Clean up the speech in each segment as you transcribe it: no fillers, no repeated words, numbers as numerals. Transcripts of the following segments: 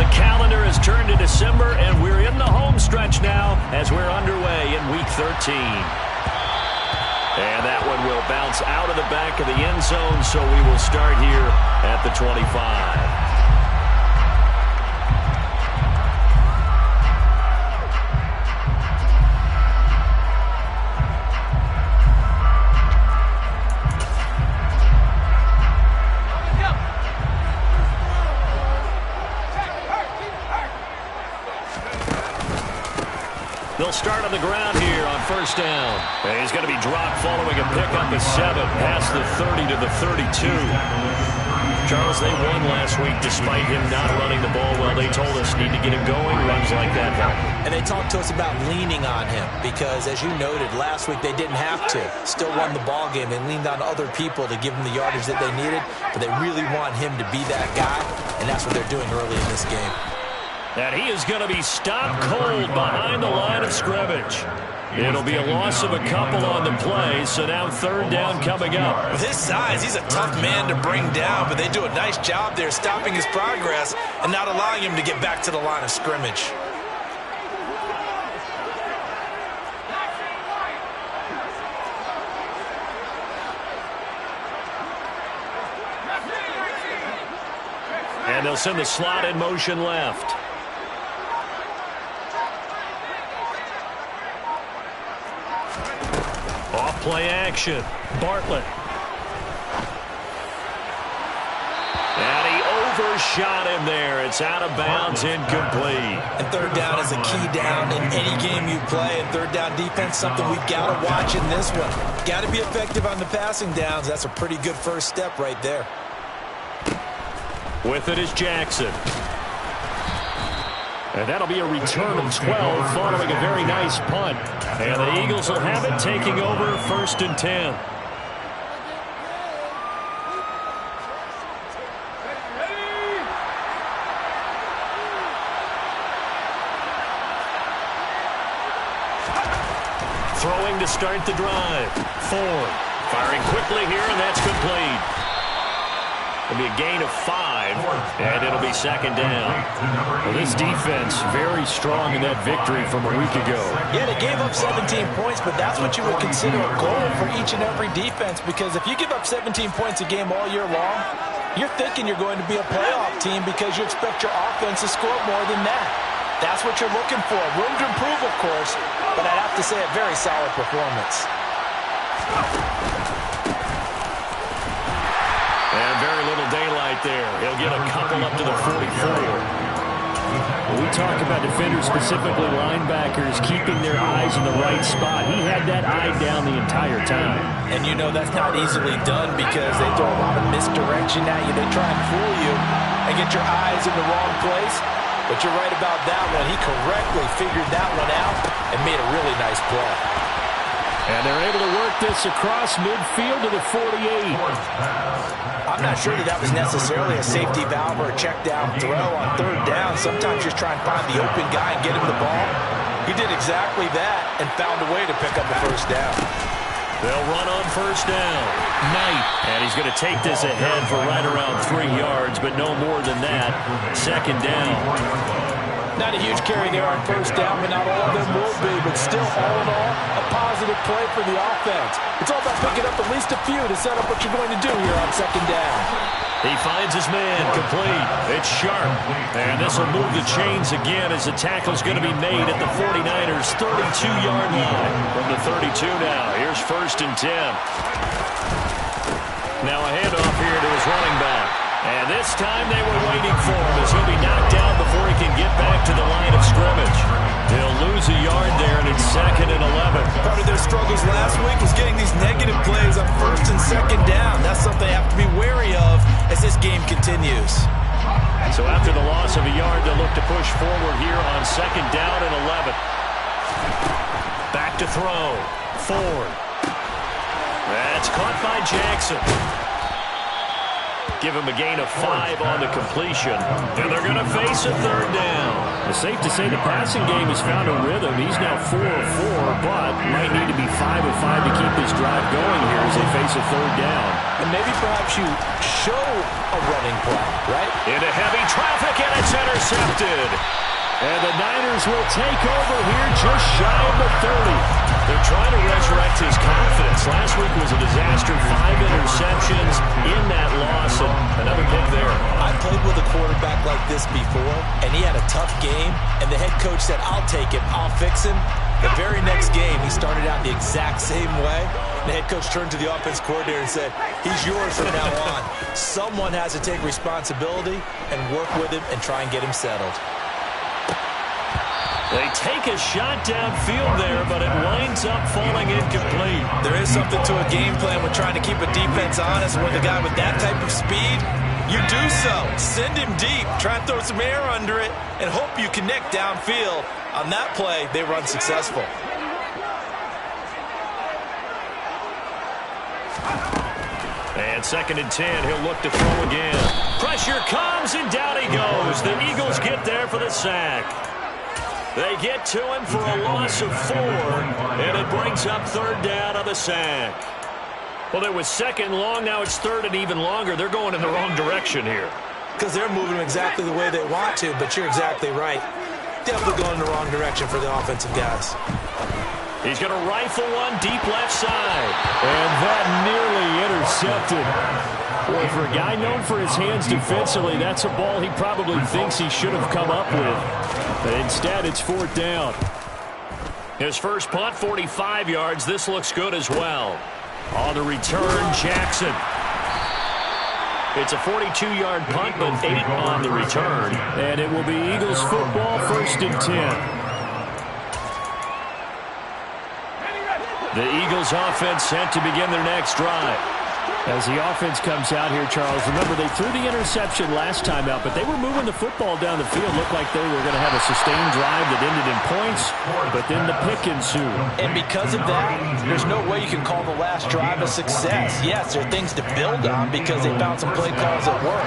The calendar has turned to December, and we're in the home stretch now as we're underway in Week 13. And that one will bounce out of the back of the end zone, so we will start here at the 25. They'll start on the ground here on first down. And he's going to be dropped following a pickup of 7 past the 30 to the 32. Charles, they won last week despite him not running the ball well. They told us need to get him going. Runs like that help. And they talked to us about leaning on him because, as you noted, last week they didn't have to. Still won the ball game. They leaned on other people to give them the yardage that they needed, but they really want him to be that guy, and that's what they're doing early in this game. And he is going to be stopped cold behind the line of scrimmage. It'll be a loss of a couple on the play, so now third down coming up. With his size, he's a tough man to bring down, but they do a nice job there stopping his progress and not allowing him to get back to the line of scrimmage. And they'll send the slot in motion left. Off-play action. Bartlett. And he overshot him there. It's out of bounds, incomplete. And third down is a key down in any game you play. And third down defense, something we've got to watch in this one. Got to be effective on the passing downs. That's a pretty good first step right there. With it is Jackson. And that'll be a return of 12 following a very nice punt. And the Eagles will have it, taking over first and 10. Throwing to start the drive. Ford firing quickly here, and that's complete. It'll be a gain of 5, and it'll be second down. Well, this defense very strong in that victory from a week ago. Yeah, they gave up 17 points, but that's what you would consider a goal for each and every defense, because if you give up 17 points a game all year long, you're thinking you're going to be a playoff team because you expect your offense to score more than that. That's what you're looking for. Room to improve, of course, but I'd have to say a very solid performance. And very little daylight there. He'll get a couple up to the 44. We talk about defenders, specifically linebackers, keeping their eyes in the right spot. He had that eye down the entire time. And you know that's not easily done because they throw a lot of misdirection at you. They try and fool you and get your eyes in the wrong place. But you're right about that one. He correctly figured that one out and made a really nice play. And they're able to work this across midfield to the 48. I'm not sure that was necessarily a safety valve or a check down throw on third down. Sometimes just try and find the open guy and get him the ball. He did exactly that and found a way to pick up the first down. They'll run on first down. Knight. And he's going to take this ahead for right around 3 yards, but no more than that. Second down. Not a huge carry there on first down, but not all of them will be. But still, all in all, a positive play for the offense. It's all about picking up at least a few to set up what you're going to do here on second down. He finds his man, complete. It's Sharp. And this will move the chains again as the tackle's going to be made at the 49ers' 32-yard line. From the 32 now, here's first and 10. Now a handoff here to his running back. And this time they were waiting for him as he'll be knocked down before he can get back to the line of scrimmage. He'll lose a yard there, and it's second and 11. Part of their struggles last week was getting these negative plays on first and second down. That's something they have to be wary of as this game continues. So after the loss of a yard, they'll look to push forward here on second down and 11. Back to throw. Ford. That's caught by Jackson. Give him a gain of 5 on the completion. And they're going to face a third down. It's safe to say the passing game has found a rhythm. He's now 4 of 4, but might need to be 5 of 5 to keep this drive going here as they face a third down. And maybe perhaps you show a running play, right? Into heavy traffic, and it's intercepted. And the Niners will take over here just shy of the 30. They're trying to resurrect his confidence. Last week was a disaster. 5 interceptions in that loss, and another pick there. I played with a quarterback like this before, and he had a tough game, and the head coach said, I'll take him, I'll fix him. The very next game, he started out the exact same way. The head coach turned to the offense coordinator and said, he's yours from now on. Someone has to take responsibility and work with him and try and get him settled. They take a shot downfield there, but it winds up falling incomplete. There is something to a game plan with trying to keep a defense honest. With a guy with that type of speed, you do so. Send him deep. Try and throw some air under it and hope you connect downfield. On that play, they were unsuccessful. And 2nd and 10, he'll look to throw again. Pressure comes, and down he goes. The Eagles get there for the sack. They get to him for a loss of 4, and it brings up 3rd down on the sack. Well, it was 2nd long, now it's 3rd and even longer. They're going in the wrong direction here. Because they're moving exactly the way they want to, but you're exactly right. Definitely going in the wrong direction for the offensive guys. He's going to rifle one deep left side. And that nearly intercepted. Boy, for a guy known for his hands defensively, that's a ball he probably thinks he should have come up with. But instead, it's 4th down. His first punt, 45 yards. This looks good as well. On the return, Jackson. It's a 42-yard punt, but 8 on the return. And it will be Eagles football, 1st and 10. The Eagles offense set to begin their next drive. As the offense comes out here, Charles, remember they threw the interception last time out, but they were moving the football down the field. Looked like they were going to have a sustained drive that ended in points, but then the pick ensued. And because of that, there's no way you can call the last drive a success. Yes, there are things to build on because they found some play calls that work.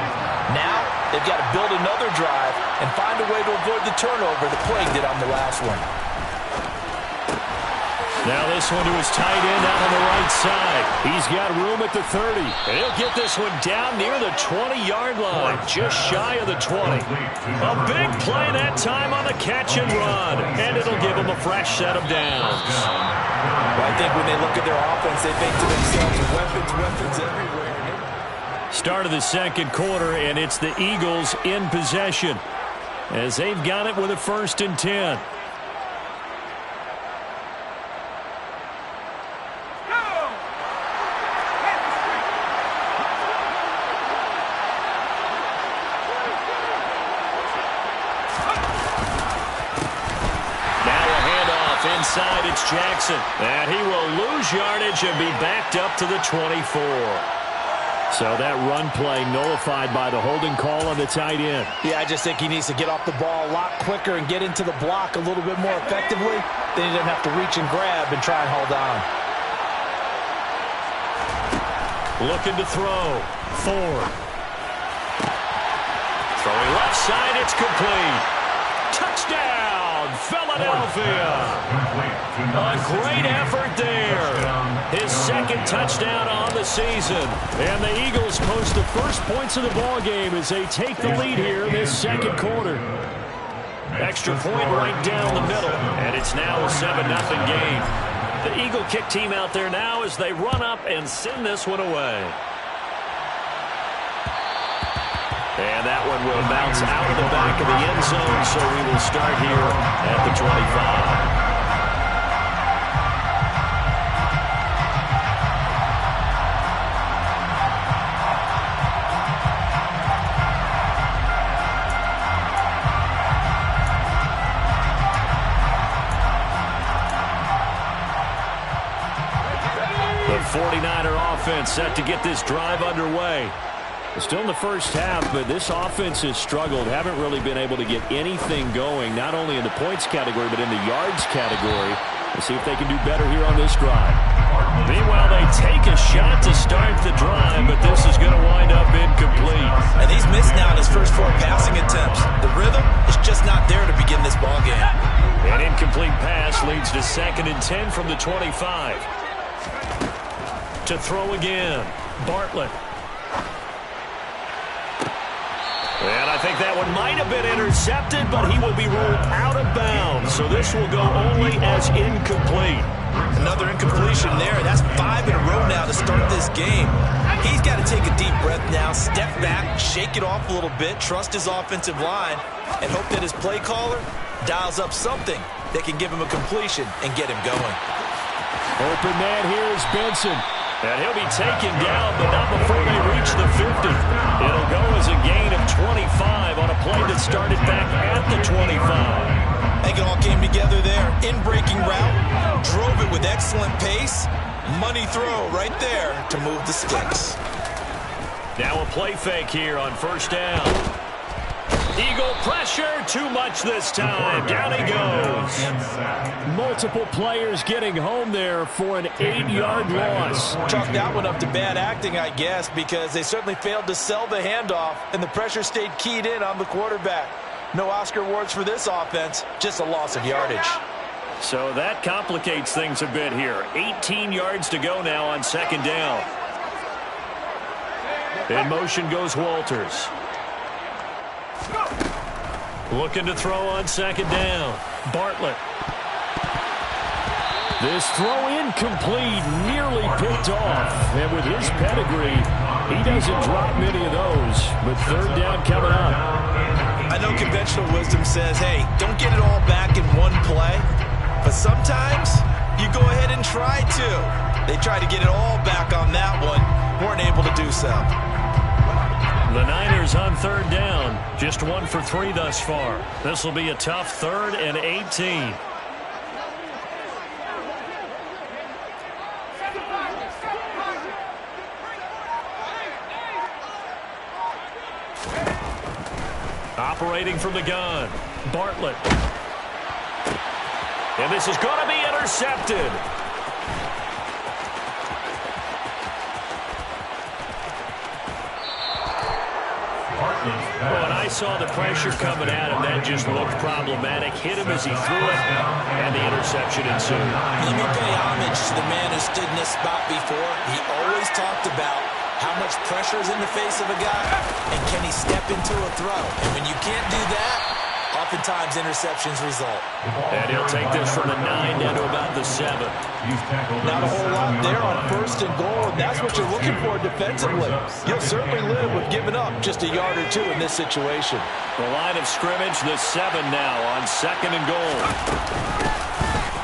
Now, they've got to build another drive and find a way to avoid the turnover the play did on the last one. Now this one to his tight end out on the right side. He's got room at the 30. And he'll get this one down near the 20-yard line, just shy of the 20. A big play that time on the catch and run, and it'll give him a fresh set of downs. Well, I think when they look at their offense, they think to themselves, weapons everywhere. Start of the 2nd quarter, and it's the Eagles in possession as they've got it with a 1st and 10. Inside, it's Jackson. And he will lose yardage and be backed up to the 24. So that run play nullified by the holding call on the tight end. Yeah, I just think he needs to get off the ball a lot quicker and get into the block a little bit more effectively. Then he doesn't have to reach and grab and try and hold on. Looking to throw. Ford. Throwing left side, it's complete. Touchdown, Philadelphia. A great effort there. His 2nd touchdown on the season. And the Eagles post the first points of the ball game as they take the lead here this 2nd quarter. Extra point right down the middle. And it's now a 7-0 game. The Eagle kick team out there now as they run up and send this one away. And that one will bounce out of the back of the end zone, so we will start here at the 25. The 49er offense set to get this drive underway. Still in the first half, but this offense has struggled. Haven't really been able to get anything going, not only in the points category, but in the yards category. Let's see if they can do better here on this drive. Meanwhile, they take a shot to start the drive, but this is going to wind up incomplete. And he's missed now in his first 4 passing attempts. The rhythm is just not there to begin this ball game. An incomplete pass leads to 2nd and 10 from the 25. To throw again, Bartlett. And I think that one might have been intercepted, but he will be ruled out of bounds. So this will go only as incomplete. Another incompletion there. That's 5 in a row now to start this game. He's got to take a deep breath now, step back, shake it off a little bit, trust his offensive line, and hope that his play caller dials up something that can give him a completion and get him going. Open man here is Benson. And he'll be taken down, but not before they reach the 50. It'll go as a gain of 25 on a play that started back at the 25. I think it all came together there. In-breaking route, drove it with excellent pace. Money throw right there to move the sticks. Now a play fake here on first down. Eagle pressure, too much this time. Down he goes. Multiple players getting home there for an 8-yard loss. Chalk that one up to bad acting, I guess, because they certainly failed to sell the handoff, and the pressure stayed keyed in on the quarterback. No Oscar awards for this offense, just a loss of yardage. So that complicates things a bit here. 18 yards to go now on second down. In motion goes Walters. Looking to throw on second down. Bartlett. This throw incomplete, nearly picked off. And with his pedigree, he doesn't drop many of those. But third down coming up. I know conventional wisdom says, hey, don't get it all back in one play. But sometimes you go ahead and try to. They tried to get it all back on that one. Weren't able to do so. The Niners on third down. Just 1 for 3 thus far. This will be a tough 3rd and 18. Operating from the gun. Bartlett. And this is going to be intercepted. Well, and I saw the pressure coming at him. That just looked problematic. Hit him as he threw it, and the interception ensued. Let me pay homage to the man who stood in this spot before. He always talked about how much pressure is in the face of a guy, and can he step into a throw. And when you can't do that, oftentimes interceptions result. And he'll take this from the 9 down to about the 7. Not a whole lot there on first and goal, and that's what you're looking for defensively. You'll certainly live with giving up just a yard or 2 in this situation. The line of scrimmage, the 7 now on second and goal.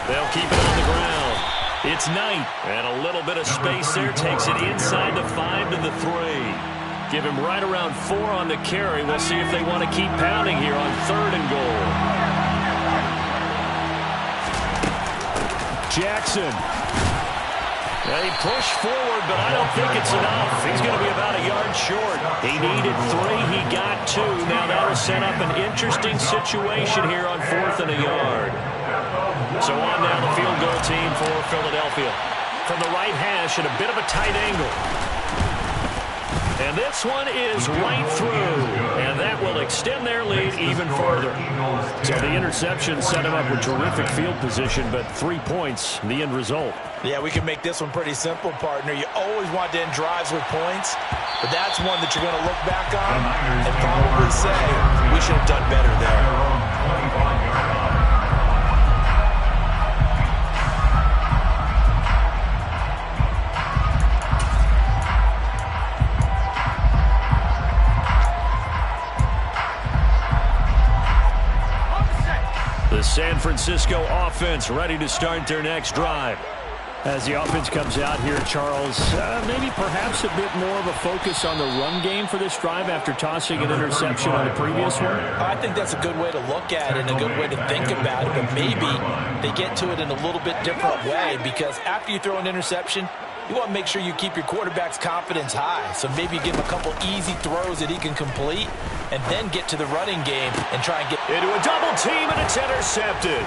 They'll keep it on the ground. It's Knight, and a little bit of space there takes it inside the 5 to the 3. Give him right around 4 on the carry. We'll see if they want to keep pounding here on third and goal. Jackson. They push forward, but I don't think it's enough. He's going to be about a yard short. He needed 3. He got 2. Now that'll set up an interesting situation here on 4th and a yard. So on now the field goal team for Philadelphia. From the right hash at a bit of a tight angle. And this one is right through, and that will extend their lead even further. So the interception set him up with terrific field position, but 3 points, the end result. Yeah, we can make this one pretty simple, partner. You always want to end drives with points, but that's one that you're going to look back on and probably say, we should have done better there. The San Francisco offense ready to start their next drive. As the offense comes out here, Charles, maybe perhaps a bit more of a focus on the run game for this drive after tossing an interception on the previous one? I think that's a good way to look at it and a good way to think about it, but maybe they get to it in a little bit different way, because after you throw an interception, you want to make sure you keep your quarterback's confidence high. So maybe you give him a couple easy throws that he can complete and then get to the running game and try and get into a double team, and it's intercepted.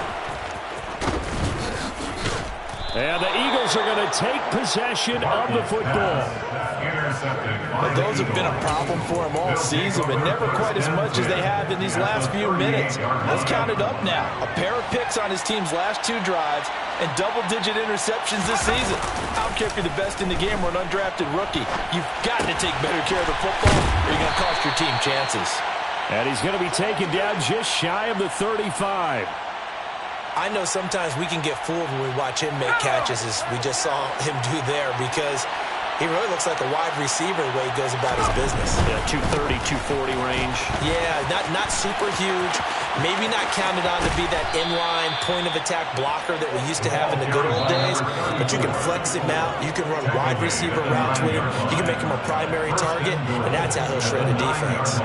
And the Eagles are going to take possession of the football. But those have been a problem for him all season, but never quite as much as they have in these last few minutes. Let's count it up now. A pair of picks on his team's last 2 drives and double-digit interceptions this season. I don't care if you're the best in the game or an undrafted rookie. You've got to take better care of the football or you're going to cost your team chances. And he's going to be taken down just shy of the 35. I know sometimes we can get fooled when we watch him make catches, as we just saw him do there, because he really looks like a wide receiver the way he goes about his business. Yeah, 230, 240 range. Yeah, not super huge. Maybe not counted on to be that inline point-of-attack blocker that we used to have in the good old days, but you can flex him out. You can run wide receiver routes with him. You can make him a primary target, and that's how he'll shred a defense.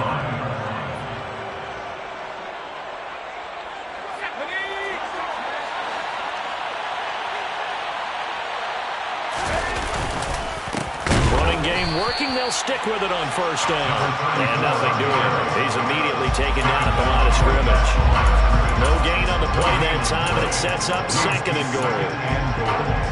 Working, they'll stick with it on first down. And nothing doing. He's immediately taken down at the line of scrimmage. No gain on the play that time, and it sets up 2nd and goal.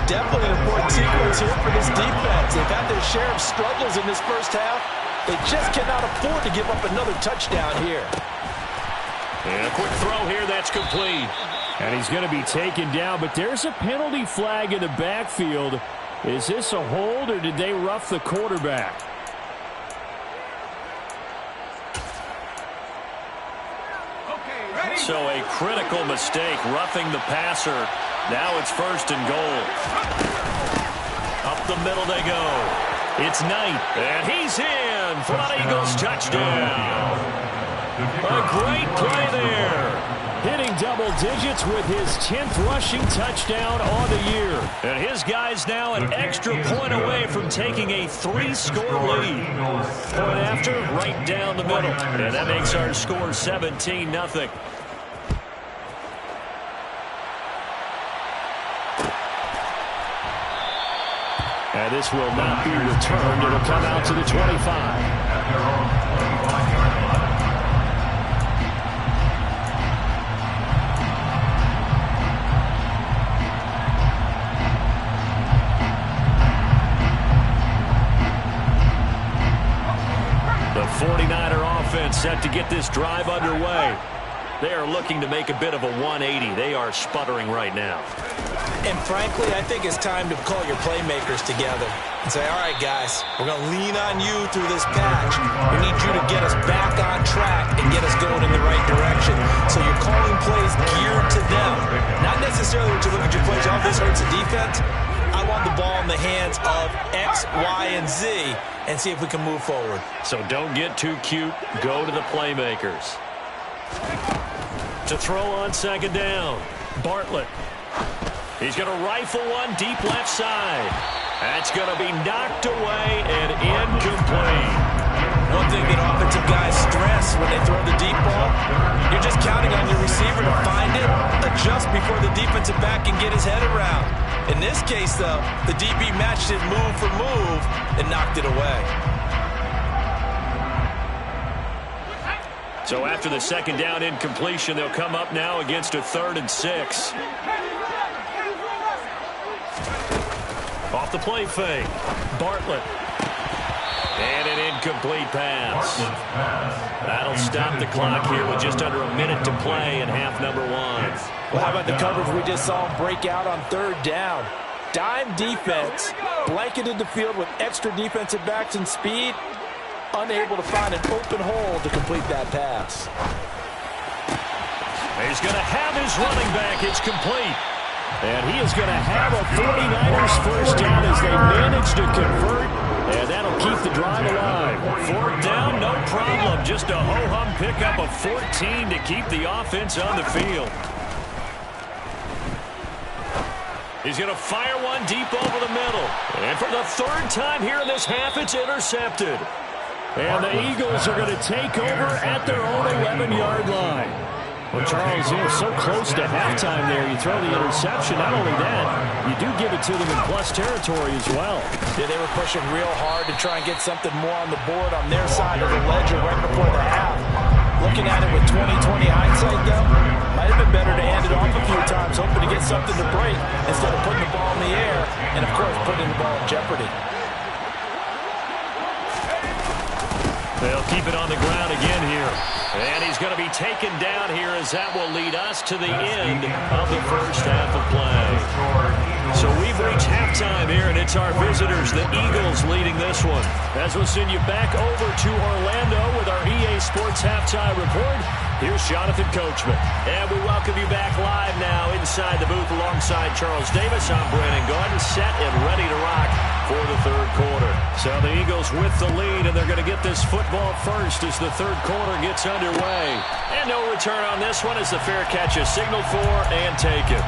Definitely an important sequence here for this defense. They've had their share of struggles in this first half. They just cannot afford to give up another touchdown here. And a quick throw here that's complete. And he's going to be taken down, but there's a penalty flag in the backfield. Is this a hold, or did they rough the quarterback? So a critical mistake, roughing the passer. Now it's 1st and goal. Up the middle they go. It's Knight, and he's in for an Eagles touchdown. A great play there. Hitting double digits with his 10th rushing touchdown on the year. And his guy's now an extra point away from taking a 3-score lead. Point after, right down the middle. And that makes our score 17-0. And this will not be returned. It'll come out to the 25. The 49er offense set to get this drive underway. They are looking to make a bit of a 180. They are sputtering right now. And frankly, I think it's time to call your playmakers together and say, all right, guys, we're going to lean on you through this patch. We need you to get us back on track and get us going in the right direction. So you're calling plays geared to them. Not necessarily when you look at your plays, oh, this hurts the defense. I want the ball in the hands of X, Y, and Z and see if we can move forward. So don't get too cute. Go to the playmakers. To throw on 2nd down. Bartlett. He's going to rifle one deep left side. That's going to be knocked away and incomplete. One thing that offensive guys stress when they throw the deep ball, you're just counting on your receiver to find it, adjust before the defensive back can get his head around. In this case, though, the DB matched it move for move and knocked it away. So after the 2nd down incompletion, they'll come up now against a 3rd and 6. Off the play fake. Bartlett. And an incomplete pass. That'll stop the clock here with just under a minute to play in half number 1. Well, how about the coverage we just saw him break out on 3rd down? Dime defense, blanketed the field with extra defensive backs and speed, unable to find an open hole to complete that pass. He's going to have his running back. It's complete. And he is going to have a 49ers first down as they manage to convert, and that'll keep the drive alive. 4th down, no problem. Just a ho-hum pickup of 14 to keep the offense on the field. He's going to fire one deep over the middle. And for the 3rd time here in this half, it's intercepted. And the Eagles are going to take over at their own 11-yard line. Well, Charles, you're so close to halftime there. You throw the interception. Not only that, you do give it to them in plus territory as well. Yeah, they were pushing real hard to try and get something more on the board on their side of the ledger right before the half. Looking at it with 20/20 hindsight, though, might have been better to hand it off a few times, hoping to get something to break instead of putting the ball in the air and, of course, putting the ball in jeopardy. They'll keep it on the ground again here. And he's going to be taken down here as that will lead us to the end of the first half of play. So we've reached halftime here, and it's our visitors, the Eagles, leading this one. As we'll send you back over to Orlando with our EA Sports Halftime Report, here's Jonathan Coachman. And we welcome you back live now inside the booth alongside Charles Davis. I'm Brandon Gaudin, set and ready to rock for the third quarter. So the Eagles with the lead, and they're going to get this football first as the third quarter gets underway. And no return on this one as the fair catch is signaled for and taken.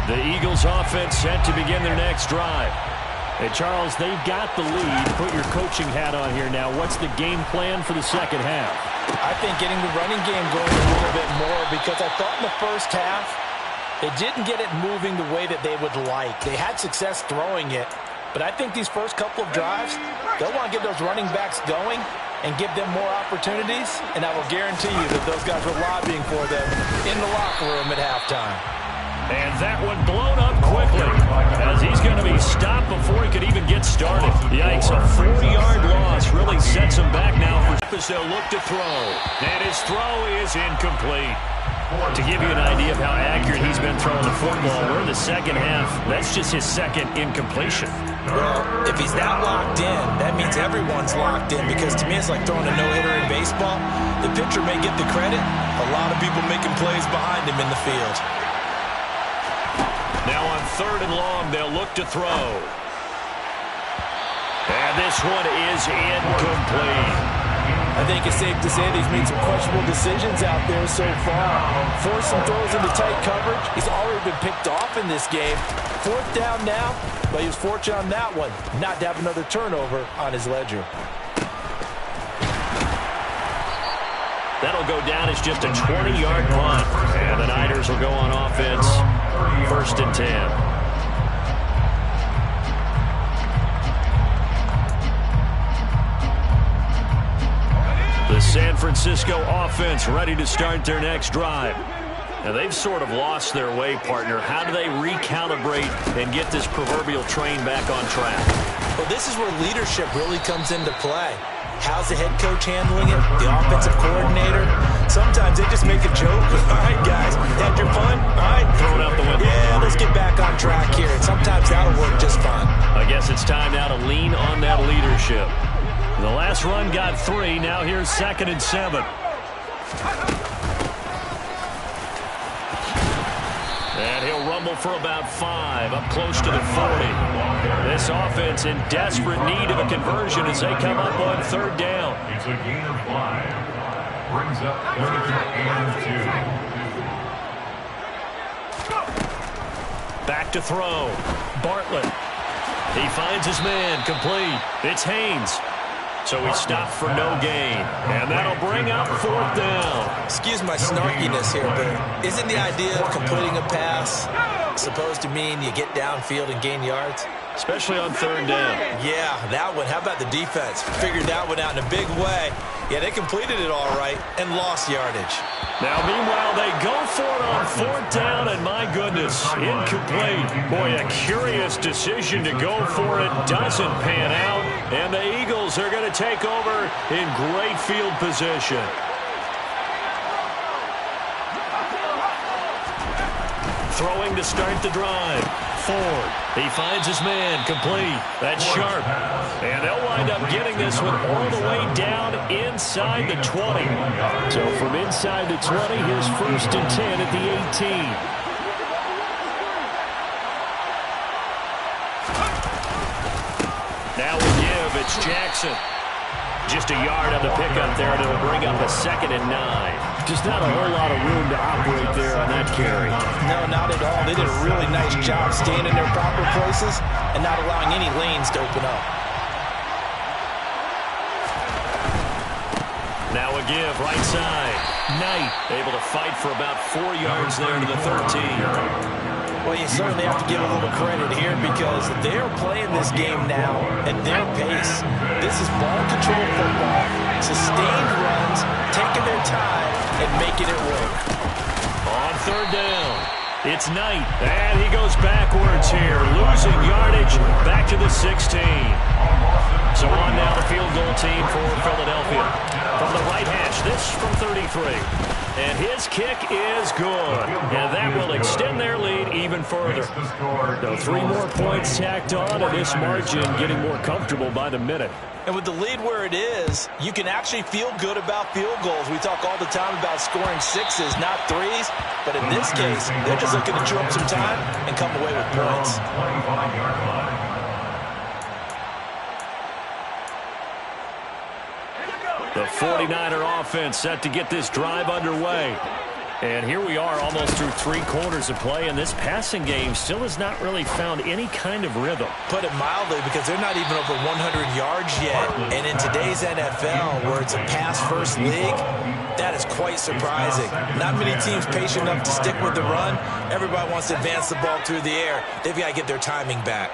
The Eagles offense set to begin their next drive. Hey, Charles, they've got the lead. Put your coaching hat on here now. What's the game plan for the second half? I think getting the running game going a little bit more, because I thought in the first half they didn't get it moving the way that they would like. They had success throwing it, but I think these first couple of drives, they'll want to get those running backs going and give them more opportunities, and I will guarantee you that those guys were lobbying for them in the locker room at halftime. And that one blown up quickly as he's going to be stopped before he could even get started. Yikes, a 40-yard loss really sets him back now as they'll look to throw. And his throw is incomplete. To give you an idea of how accurate he's been throwing the football, we're in the second half. That's just his second incompletion. Well, if he's that locked in, that means everyone's locked in, because to me it's like throwing a no-hitter in baseball. The pitcher may get the credit, a lot of people making plays behind him in the field. Now on third and long, they'll look to throw. And this one is incomplete. I think it's safe to say that he's made some questionable decisions out there so far. Forced some throws into tight coverage. He's already been picked off in this game. Fourth down now, but he was fortunate on that one not to have another turnover on his ledger. That'll go down as just a 20-yard punt. And the Niners will go on offense. First and 10. The San Francisco offense ready to start their next drive. Now they've sort of lost their way, partner. How do they recalibrate and get this proverbial train back on track? Well, this is where leadership really comes into play. How's the head coach handling it? The offensive coordinator? Sometimes they just make a joke. All right, guys, had your fun? All right. Throw it out the window. Yeah, let's get back on track here. And sometimes that'll work just fine. I guess it's time now to lean on that leadership. The last run got 3. Now here's 2nd and 7. And he'll rumble for about 5, up close to the 40. This offense in desperate need of a conversion as they come up on third down. It's a gain of 5. Brings up 3rd and 2. Back to throw. Bartlett. He finds his man, complete. It's Haynes. So he stopped for no gain. And that'll bring up 4th down. Excuse my snarkiness here, but isn't the idea of completing a pass supposed to mean you get downfield and gain yards? Especially on third down. Yeah, that one. How about the defense? Figured that one out in a big way. Yeah, they completed it all right and lost yardage. Now, meanwhile, they go for it on 4th down, and my goodness, incomplete. Boy, a curious decision to go for it. Doesn't pan out, and the Eagles are going to take over in great field position. Throwing to start the drive. Ford. He finds his man, complete. That's Sharp. And they'll wind up getting this one all the way down inside the 20. So from inside the 20, here's 1st and 10 at the 18. Now we give, it's Jackson. Just a yard on the pickup there, and it'll bring up a 2nd and 9. Just not a whole lot of room to operate there on that carry. No, not at all. They did a really nice job staying in their proper places and not allowing any lanes to open up. Now a give, right side. Knight able to fight for about 4 yards there to the 13. Well, you certainly have to give a little credit here because they're playing this game now at their pace. This is ball control football, sustained runs, taking their time, and making it work. On third down, it's Knight, and he goes backwards here, losing yardage back to the 16. So on now the field goal team for Philadelphia. From the right hash, this from 33. And his kick is good. And that will extend their lead even further. So 3 more points tacked on, and this margin getting more comfortable by the minute. And with the lead where it is, you can actually feel good about field goals. We talk all the time about scoring 6s, not 3s. But in this case, they're just looking to chew up some time and come away with points. The 49er offense set to get this drive underway. And here we are almost through 3 quarters of play, and this passing game still has not really found any kind of rhythm. Put it mildly, because they're not even over 100 yards yet. And in today's NFL, where it's a pass-first league, that is quite surprising. Not many teams patient enough to stick with the run. Everybody wants to advance the ball through the air. They've got to get their timing back.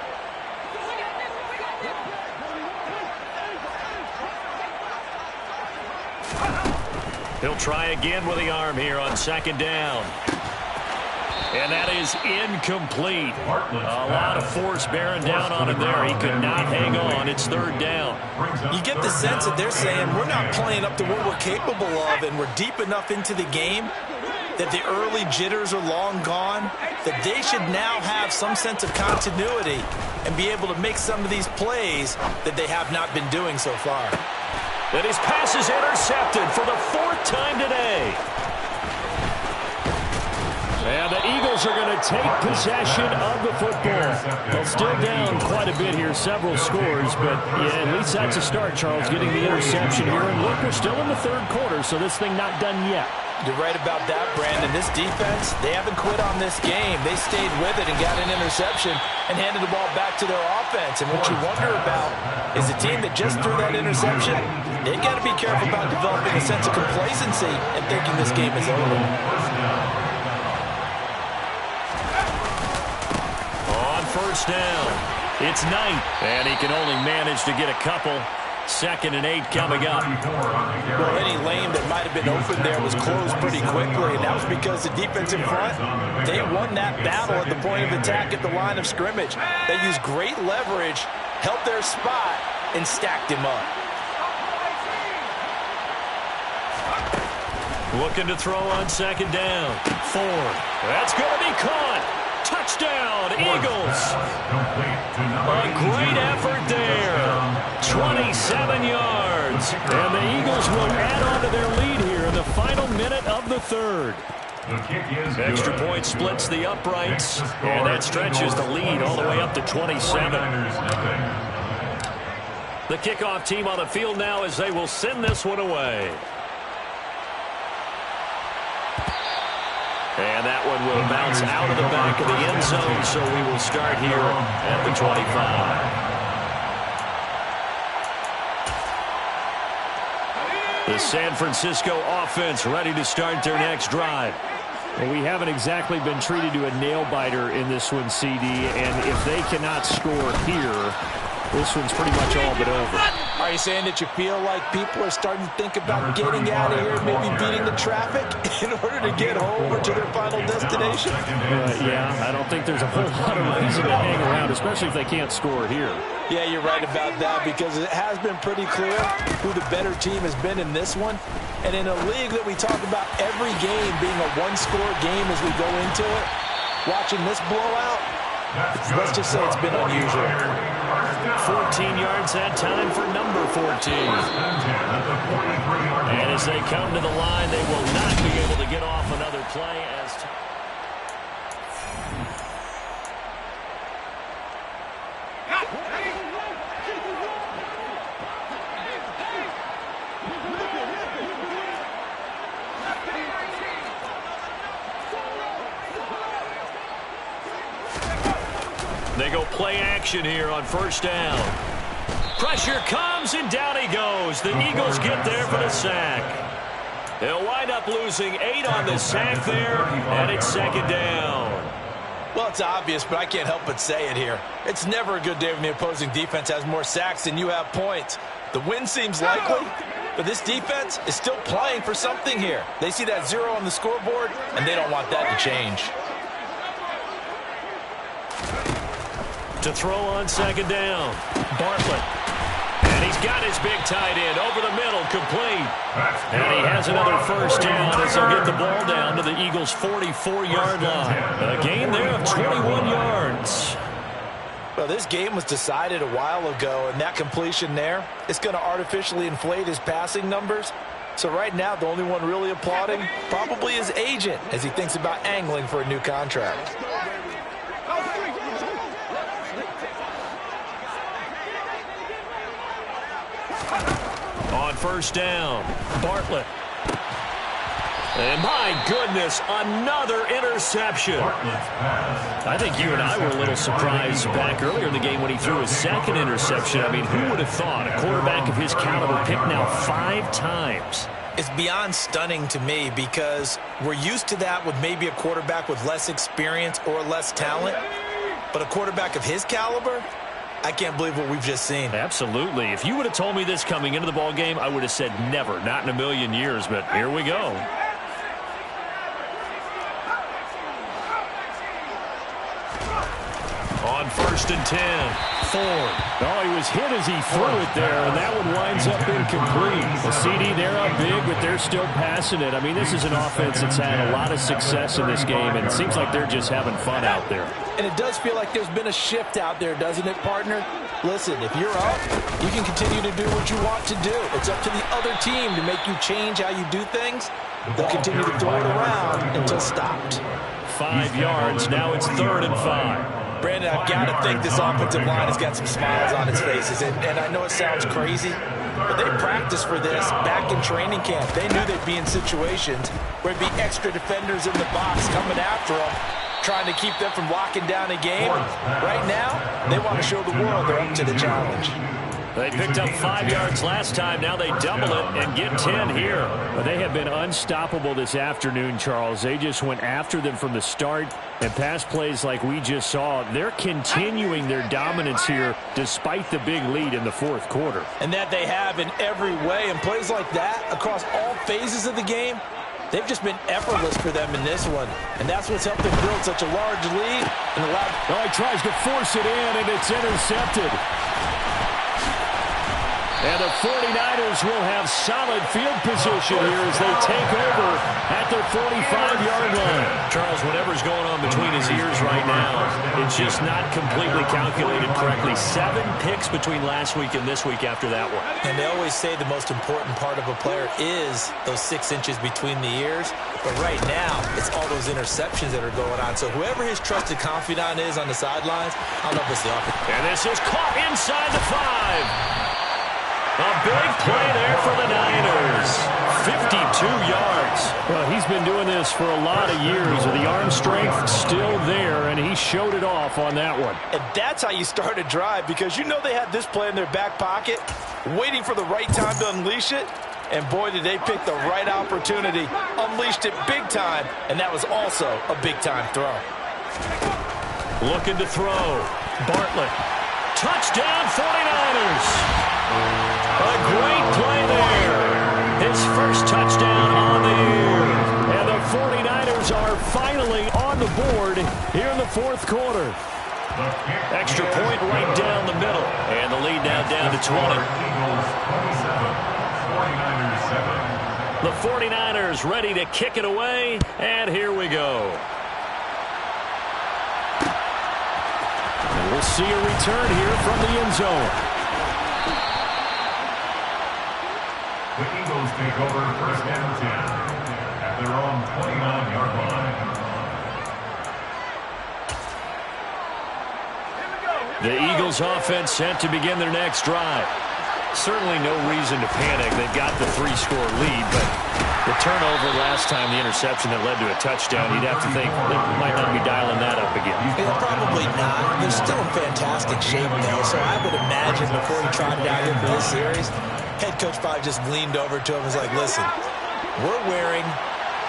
He'll try again with the arm here on 2nd down. And that is incomplete. A lot of force bearing down on him there. He could not hang on. It's 3rd down. You get the sense that they're saying we're not playing up to what we're capable of, and we're deep enough into the game that the early jitters are long gone, that they should now have some sense of continuity and be able to make some of these plays that they have not been doing so far. And his pass is intercepted for the 4th time today. And the Eagles are going to take possession of the football. They'll still down quite a bit here, several scores, but yeah, at least that's a start, Charles, getting the interception here. And look, we're still in the 3rd quarter, so this thing not done yet. You're right about that, Brandon. This defense, they haven't quit on this game. They stayed with it and got an interception and handed the ball back to their offense. And what you wonder about is the team that just threw that interception, they've got to be careful about developing a sense of complacency and thinking this game is over. On 1st down, it's Knight, and he can only manage to get a couple. 2nd and 8 coming up. Well, any lane that might have been open there was closed pretty quickly, and that was because the defense in front, they won that battle at the point of attack at the line of scrimmage. They used great leverage, held their spot, and stacked him up. Looking to throw on 2nd down. Ford. That's going to be caught. Touchdown, Eagles. A great effort there. 27 yards. And the Eagles will add on to their lead here in the final minute of the 3rd. Extra point splits the uprights, and that stretches the lead all the way up to 27. The kickoff team on the field now as they will send this one away. And that one will bounce out of the back of the end zone, so we will start here at the 25. The San Francisco offense ready to start their next drive. Well, we haven't exactly been treated to a nail-biter in this one, CD, and if they cannot score here, this one's pretty much all but over. Are you saying that you feel like people are starting to think about getting out of here, maybe beating the traffic in order to get home or to their final destination? Yeah, I don't think there's a whole lot of reason to hang around, especially if they can't score here. Yeah, you're right about that, because it has been pretty clear who the better team has been in this one. And in a league that we talk about every game being a one-score game as we go into it, watching this blowout, let's just say it's been unusual. 14 yards that time for number 14. And as they come to the line, they will not be able to get off another play as they go play action here on 1st down. Pressure comes, and down he goes. The Eagles get there for the sack. They'll wind up losing 8 on the sack there, and it's 2nd down. Well, it's obvious, but I can't help but say it here. It's never a good day when the opposing defense has more sacks than you have points. The win seems likely, but this defense is still playing for something here. They see that 0 on the scoreboard, and they don't want that to change. To throw on 2nd down, Bartlett. And he's got his big tight end over the middle, complete. And he has another first down as he'll get the ball down to the Eagles' 44-yard line. A gain there of 21 yards. Well, this game was decided a while ago, and that completion there, it's going to artificially inflate his passing numbers. So right now, the only one really applauding probably his agent as he thinks about angling for a new contract. On first down, Bartlett. And my goodness, another interception. I think you and I were a little surprised back earlier in the game when he threw his second interception. I mean, who would have thought a quarterback of his caliber picked now 5 times? It's beyond stunning to me because we're used to that with maybe a quarterback with less experience or less talent. But a quarterback of his caliber, I can't believe what we've just seen. Absolutely. If you would have told me this coming into the ball game, I would have said never, not in a million years. But here we go. On first and 10, Ford. Oh, he was hit as he threw it there, and that one winds up incomplete. The CD, they're up big, but they're still passing it. I mean, this is an offense that's had a lot of success in this game, and it seems like they're just having fun out there. And it does feel like there's been a shift out there, doesn't it, partner? Listen, if you're up, you can continue to do what you want to do. It's up to the other team to make you change how you do things. They'll continue to throw it around until stopped. 5 yards. Now it's 3rd and 5. Brandon, I've got to think this offensive line has got some smiles on its faces. And I know it sounds crazy, but they practiced for this back in training camp. They knew they'd be in situations where there'd be extra defenders in the box coming after them, trying to keep them from locking down a game. Right now, they want to show the world they're up to the challenge. They picked up 5 yards last time. Now they double it and get 10 here. But they have been unstoppable this afternoon, Charles. They just went after them from the start, and pass plays like we just saw. They're continuing their dominance here despite the big lead in the 4th quarter. And that they have in every way. And plays like that across all phases of the game, they've just been effortless for them in this one. And that's what's helped them build such a large lead. And oh, he tries to force it in, and it's intercepted. And the 49ers will have solid field position here as they take over at their 45-yard line. Charles, whatever's going on between his ears right now, it's just not completely calculated correctly. 7 picks between last week and this week after that one. And they always say the most important part of a player is those 6 inches between the ears. But right now, it's all those interceptions that are going on. So whoever his trusted confidant is on the sidelines, I don't know if it's the offense. And this is caught inside the 5. A big play there for the Niners. 52 yards. Well, he's been doing this for a lot of years. The arm strength still there, and he showed it off on that one. And that's how you start a drive, because you know they had this play in their back pocket, waiting for the right time to unleash it. And boy, did they pick the right opportunity. Unleashed it big time, and that was also a big-time throw. Looking to throw. Bartlett. Touchdown 49ers. A great play there. His first touchdown on the year. And the 49ers are finally on the board here in the 4th quarter. Extra point right down the middle. And the lead now down to 20. The 49ers ready to kick it away. And here we go. And we'll see a return here from the end zone. The Eagles take over 1st and 10 at their own 29-yard line. The Eagles offense set to begin their next drive. Certainly no reason to panic. They've got the 3-score lead, but the turnover last time, the interception that led to a touchdown, you'd have to think they might not be dialing that up again. Yeah, probably not. They're still in fantastic shape, though, so I would imagine before he trotted out here for this series, head coach probably just leaned over to him and was like, listen, we're wearing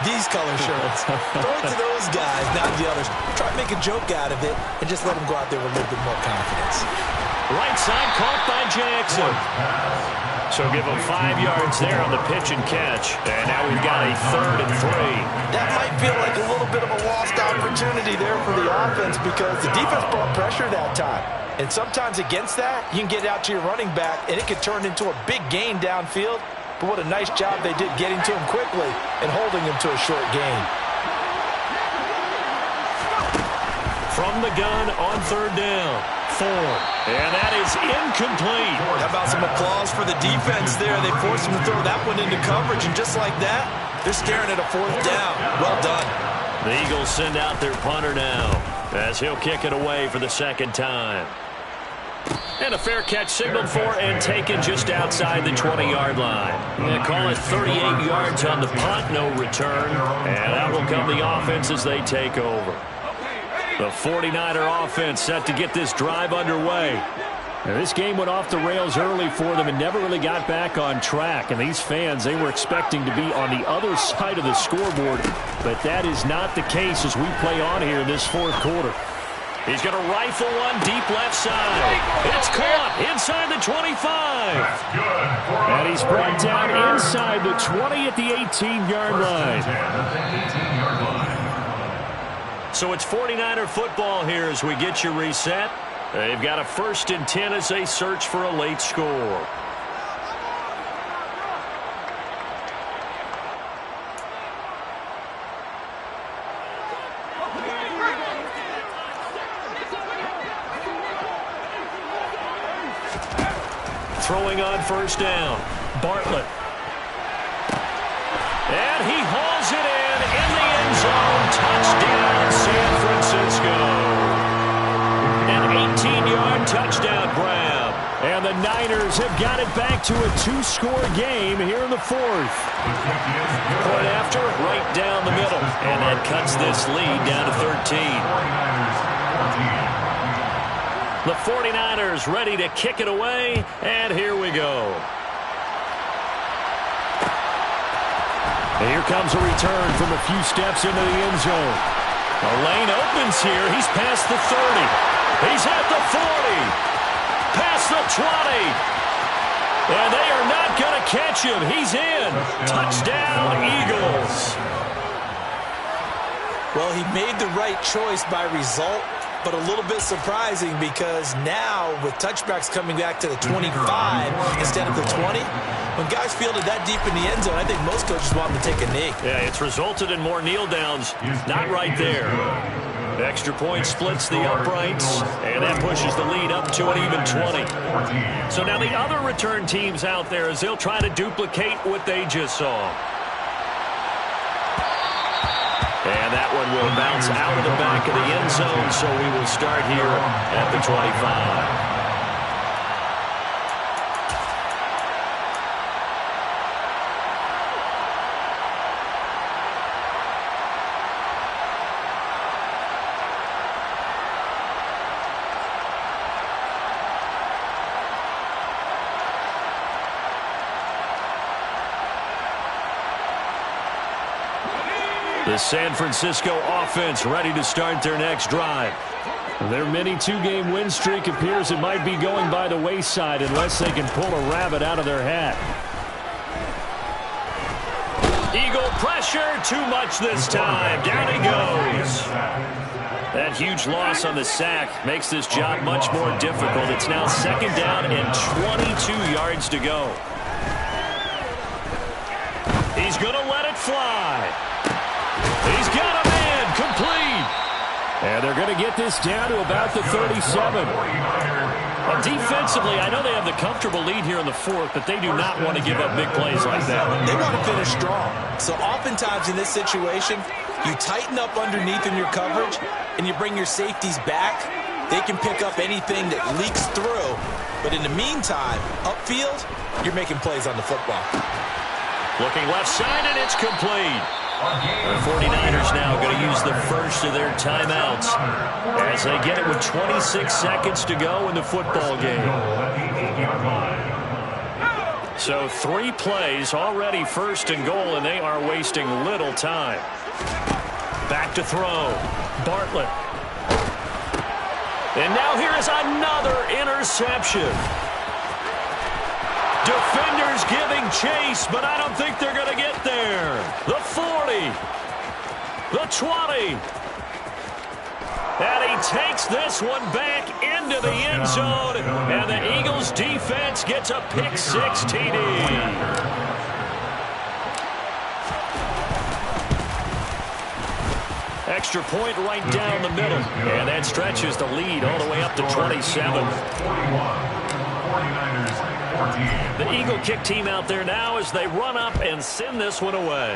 these color shirts. Throw it to those guys, not the others. Try to make a joke out of it and just let them go out there with a little bit more confidence. Right side caught by Jackson. So give him 5 yards there on the pitch and catch. And now we've got a 3rd and 3. That might feel like a little bit of a lost opportunity there for the offense because the defense brought pressure that time. And sometimes against that, you can get out to your running back, and it could turn into a big gain downfield. but what a nice job they did getting to him quickly and holding him to a short gain. From the gun on third down. Ford. And that is incomplete. How about some applause for the defense there? They forced him to throw that one into coverage, and just like that, they're staring at a fourth down. Well done. The Eagles send out their punter now as he'll kick it away for the second time. And a fair catch signaled for and taken just outside the 20-yard line. They call it 38 yards on the punt, no return. And out will come the offense as they take over. The 49er offense set to get this drive underway. Now, this game went off the rails early for them and never really got back on track. And these fans, they were expecting to be on the other side of the scoreboard. But that is not the case as we play on here in this fourth quarter. He's going to rifle one deep left side. It's caught inside the 25. And he's brought down inside the 20 at the 18-yard line. So it's 49er football here as we get you reset. They've got a 1st and 10 as they search for a late score. Throwing on first down. Bartlett. And he hauls it in the end zone. Touchdown, San Francisco. An 18-yard touchdown grab. And the Niners have got it back to a 2-score game here in the fourth. Point after, right down the middle. And that cuts this lead down to 13. The 49ers ready to kick it away, and here we go. And here comes a return from a few steps into the end zone. The lane opens here. He's past the 30. He's at the 40. Past the 20. And they are not going to catch him. He's in. Touchdown, Eagles. Well, he made the right choice by result, but a little bit surprising because now with touchbacks coming back to the 25 instead of the 20, when guys fielded that deep in the end zone, I think most coaches want them to take a knee. Yeah, it's resulted in more kneel downs. Not right there. Extra point splits the uprights, and that pushes the lead up to an even 20. So now the other return teams out there as they'll try to duplicate what they just saw. And that one will bounce out of the back of the end zone, so we will start here at the 25. The San Francisco offense ready to start their next drive. Their mini 2-game win streak appears it might be going by the wayside unless they can pull a rabbit out of their hat. Eagle pressure, too much this time. Down he goes. That huge loss on the sack makes this job much more difficult. It's now 2nd down and 22 yards to go. He's going to let it fly. He's got a man, complete. And they're going to get this down to about the 37. Well, defensively, I know they have the comfortable lead here in the fourth, but they do not want to give up big plays like that. They want to finish strong. So oftentimes in this situation, you tighten up underneath in your coverage, and you bring your safeties back. They can pick up anything that leaks through. But in the meantime, upfield, you're making plays on the football. Looking left side, and it's complete. The 49ers now going to use the first of their timeouts as they get it with 26 seconds to go in the football game. So 3 plays already 1st and goal, and they are wasting little time. Back to throw. Bartlett. And now here is another interception. Defenders giving chase, but I don't think they're going to get there. The 40. The 20. And he takes this one back into the end zone. And the Eagles defense gets a pick 6 TD. extra point right down the middle. And that stretches the lead all the way up to 27. 49ers 14. The Eagle kick team out there now as they run up and send this one away.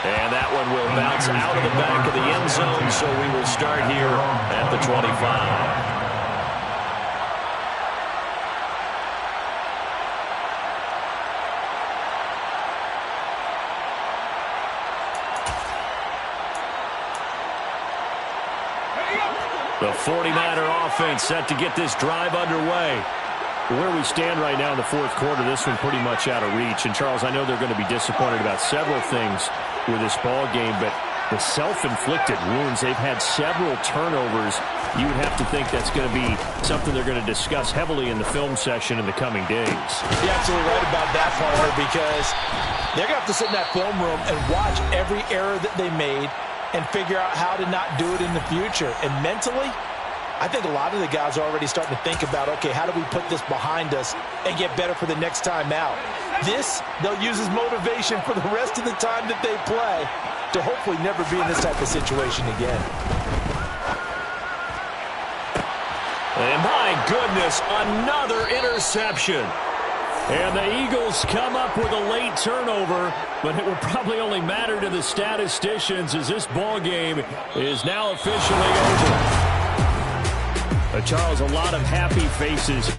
And that one will bounce out of the back of the end zone, so we will start here at the 25. The 49er offense set to get this drive underway. Where we stand right now in the fourth quarter, this one pretty much out of reach. And, Charles, I know they're going to be disappointed about several things with this ball game, but the self-inflicted wounds, they've had several turnovers. You would have to think that's going to be something they're going to discuss heavily in the film session in the coming days. You're absolutely right about that, partner, because they're going to have to sit in that film room and watch every error that they made and figure out how to not do it in the future. And mentally, I think a lot of the guys are already starting to think about, okay, how do we put this behind us and get better for the next time out? This, they'll use as motivation for the rest of the time that they play to hopefully never be in this type of situation again. And my goodness, another interception. And the Eagles come up with a late turnover, but it will probably only matter to the statisticians as this ball game is now officially over. Charles, a lot of happy faces